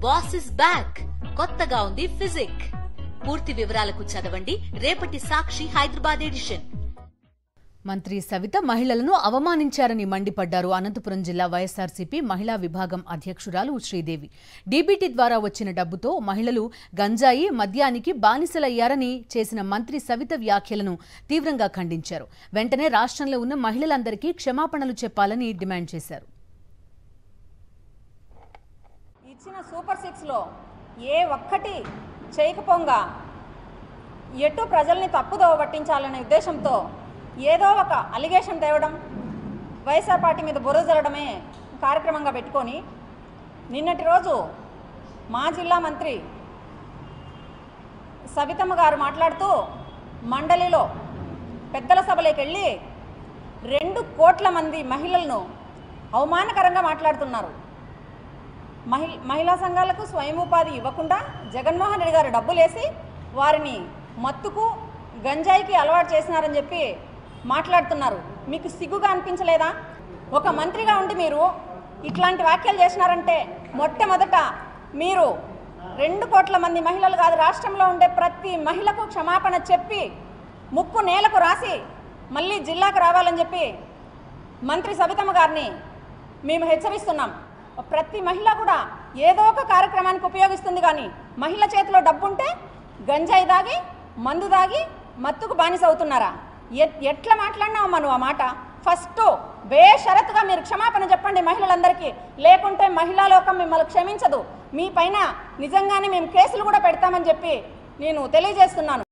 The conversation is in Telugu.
Boss is back. కొత్తగా ఉంది ఫిజిక్. పూర్తి వివరాలకు చదవండి రేపటి సాక్షి హైదరాబాద్ ఎడిషన్. మంత్రి సవిత మహిళలను అవమానించారని మండిపడ్డారు అనంతపురం జిల్లా వైఎస్ఆర్సీపీ మహిళా విభాగం అధ్యక్షురాలు శ్రీదేవి. డీబీటీ ద్వారా వచ్చిన డబ్బుతో మహిళలు గంజాయి, మద్యానికి బానిసలయ్యారని చేసిన మంత్రి సవిత వ్యాఖ్యలను తీవ్రంగా ఖండించారు. వెంటనే రాష్ట్రంలో ఉన్న మహిళలందరికీ క్షమాపణలు చెప్పాలని డిమాండ్ చేశారు. ఇచ్చిన సూపర్ 6లో ఏ ఒక్కటి చేయకపోగా ఎటు ప్రజల్ని తప్పుదోవ పట్టించాలనే ఉద్దేశంతో ఏదో ఒక అలిగేషన్ తేవడం, వైఎస్ఆర్ పార్టీ మీద బురద జల్లడమే కార్యక్రమంగా పెట్టుకొని నిన్నటి రోజు మా జిల్లా మంత్రి సవితమ్మ గారు మాట్లాడుతూ మండలిలో పెద్దల సభలోకి వెళ్ళి 2 కోట్ల మంది మహిళలను అవమానకరంగా మాట్లాడుతున్నారు. మహిళా సంఘాలకు స్వయం ఉపాధి ఇవ్వకుండా జగన్మోహన్ రెడ్డి గారు డబ్బులేసి వారిని మత్తుకు, గంజాయికి అలవాటు చేసినారని చెప్పి మాట్లాడుతున్నారు. మీకు సిగ్గుగా అనిపించలేదా? ఒక మంత్రిగా ఉండి మీరు ఇట్లాంటి వ్యాఖ్యలు చేసినారంటే మొట్టమొదట మీరు 2 కోట్ల మంది మహిళలు కాదు, రాష్ట్రంలో ఉండే ప్రతి మహిళకు క్షమాపణ చెప్పి ముక్కు నేలకు రాసి మళ్ళీ జిల్లాకు రావాలని చెప్పి మంత్రి సవితమ్మ గారిని మేము హెచ్చరిస్తున్నాం. ప్రతి మహిళ కూడా ఏదో ఒక కార్యక్రమానికి ఉపయోగిస్తుంది, కానీ మహిళ చేతిలో డబ్బుంటే గంజాయి దాగి, మందు దాగి మత్తుకు బానిస అవుతున్నారా? ఎట్లా మాట్లాడినావమ్మా నువ్వు ఆ మాట? ఫస్ట్ బేషరతుగా మీరు క్షమాపణ చెప్పండి మహిళలందరికీ, లేకుంటే మహిళా లోకం మిమ్మల్ని క్షమించదు. మీ పైన నిజంగానే మేము కేసులు కూడా పెడతామని చెప్పి నేను తెలియజేస్తున్నాను.